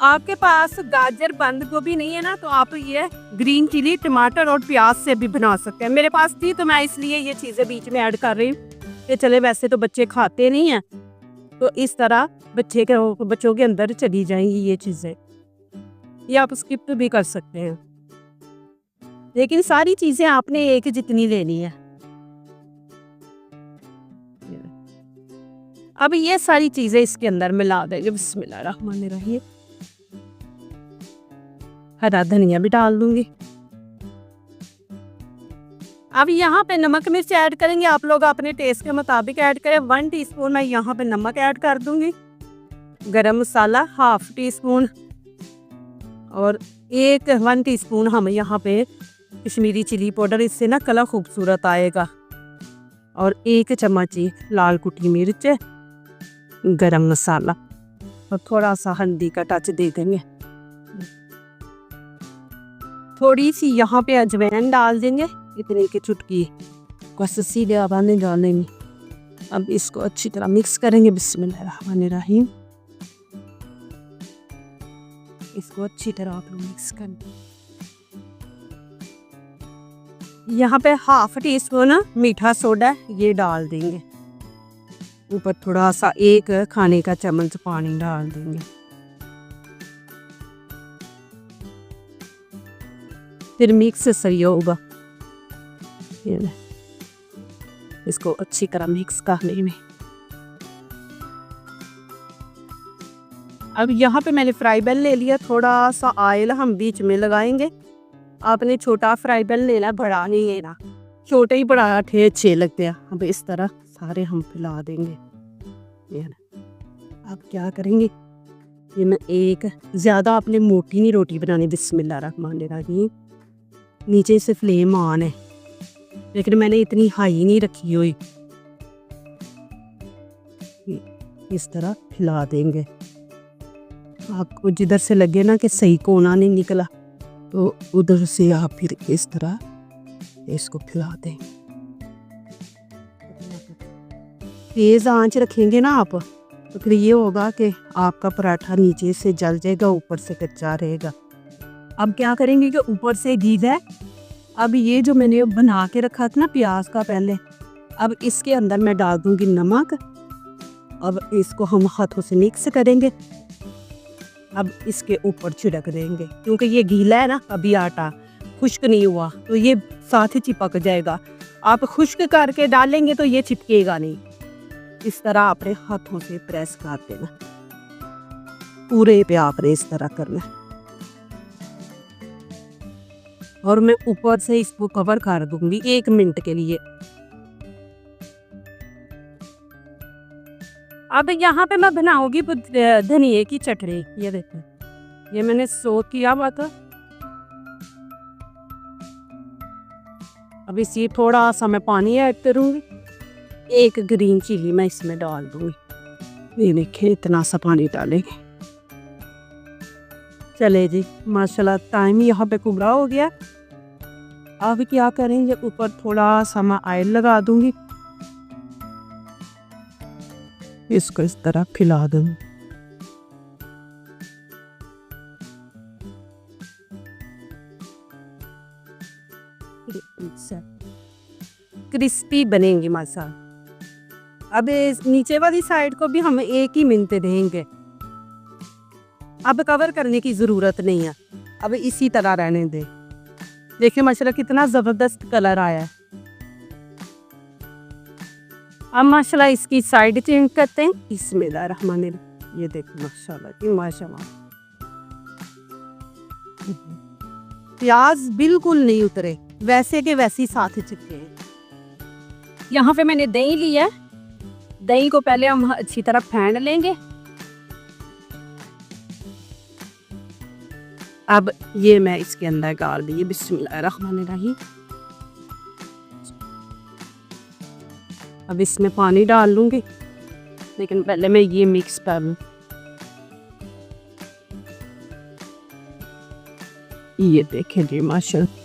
आपके पास गाजर बंद गोभी नहीं है ना, तो आप ये ग्रीन चिली टमाटर और प्याज से भी बना सकते हैं। मेरे पास थी तो मैं इसलिए ये चीज़ें बीच में ऐड कर रही हूँ कि चले वैसे तो बच्चे खाते नहीं हैं, तो इस तरह बच्चों के अंदर चली जाएंगी ये चीज़ें। ये आप स्किप भी कर सकते हैं, लेकिन सारी चीज़ें आपने एक जितनी लेनी है। अब ये सारी चीज़ें इसके अंदर मिला देंगे। बिस्मिल्लाहिर्रहमानिर्रहीम। हरा धनिया भी डाल दूंगी। अब यहाँ पे नमक मिर्च ऐड करेंगे, आप लोग अपने टेस्ट के मुताबिक ऐड करें। 1 टीस्पून मैं यहाँ पे नमक ऐड कर दूंगी। गरम मसाला 1/2 टीस्पून और 1 टीस्पून हम यहाँ पे कश्मीरी चिली पाउडर, इससे ना कलर खूबसूरत आएगा। और 1 चम्मच लाल कुटी मिर्च, गरम मसाला और थोड़ा सा हल्दी का टच दे देंगे। थोड़ी सी यहाँ पे अजवाइन डाल देंगे, इतनी की चुटकी, बस सीधे आवाज़ डालने में। अब इसको अच्छी तरह मिक्स करेंगे। बिस्मिल्लाहिर्रहमानिर्रहीम। इसको अच्छी तरह आप मिक्स करेंगे। यहाँ पे 1/2 टीस्पून मीठा सोडा ये डाल देंगे। ऊपर थोड़ा सा 1 खाने का चम्मच पानी डाल देंगे। फिर मिक्स सही होगा। इसको अच्छी तरह मिक्स करने में। अब यहाँ पे मैंने फ्राई पैन ले लिया, थोड़ा सा ऑयल हम बीच में लगाएंगे। आपने छोटा फ्राई पैन लेना, बड़ा नहीं लेना, छोटे ही पराठे अच्छे लगते हैं। अब इस तरह सारे हम फैला देंगे। अब क्या करेंगे, ये मैं एक ज़्यादा आपने मोटी नहीं रोटी बनानी। बिस्मिल्लाहिर्रहमानिर्रहीम। नीचे से फ्लेम ऑन है, लेकिन मैंने इतनी हाई नहीं रखी हुई। इस तरह फैला देंगे। आपको जिधर से लगे ना कि सही कोना नहीं निकला, तो उधर से आप फिर इस तरह इसको फैला दें। तेज़ आंच रखेंगे ना आप, तो फिर ये होगा कि आपका पराठा नीचे से जल जाएगा, ऊपर से कच्चा रहेगा। अब क्या करेंगे कि ऊपर से घी है। अब ये जो मैंने बना के रखा था ना प्याज का पहले, अब इसके अंदर मैं डाल दूंगी नमक। अब इसको हम हाथों से मिक्स करेंगे। अब इसके ऊपर छिड़क देंगे, क्योंकि ये गीला है ना, अभी आटा खुश्क नहीं हुआ, तो ये साथ ही चिपक जाएगा। आप खुश्क करके डालेंगे तो ये चिपकेगा नहीं। इस तरह आपने हाथों से प्रेस कर देना, पूरे पे आपने इस तरह करना। और मैं ऊपर से इसको कवर कर दूंगी 1 मिनट के लिए। अब यहाँ पे मैं बनाऊंगी धनिए की चटनी। ये देखो, ये मैंने सोक किया हुआ था। अब इसी थोड़ा सा मैं पानी ऐड करूंगी। 1 ग्रीन चिली मैं इसमें डाल दूंगी। ये देखिए, इतना सा पानी डालेंगे। चले जी, माशाल्लाह टाइम यहाँ पे कुबरा हो गया। अब क्या करेंगे, ऊपर थोड़ा सा मैं ऑयल लगा दूंगी। इसको इस तरह फैला दूंगी। क्रिस्पी बनेंगी माशाल्लाह। अब नीचे वाली साइड को भी हम 1 ही मिनट देंगे। अब कवर करने की ज़रूरत नहीं है, अब इसी तरह रहने दें। देखिए माशाल्लाह कितना ज़बरदस्त कलर आया है। अब माशाल्लाह इसकी साइड चेंज करते हैं। बिस्मिल्लाहिर्रहमानिर्रहीम। ये देखो माशाल्लाह जी माशाल्लाह, प्याज बिल्कुल नहीं उतरे, वैसे के वैसे ही साथ ही चिपके हैं। यहाँ पे मैंने दही ली है। दही को पहले हम अच्छी तरह फेंट लेंगे। अब ये मैं इसके अंदर डाल दी। बिस्मिल्लाहिर्रहमानिर्रहीम। अब इसमें पानी डाल लूँगी, लेकिन पहले मैं ये मिक्स कर लूँ। ये देखें जी माशाल्लाह,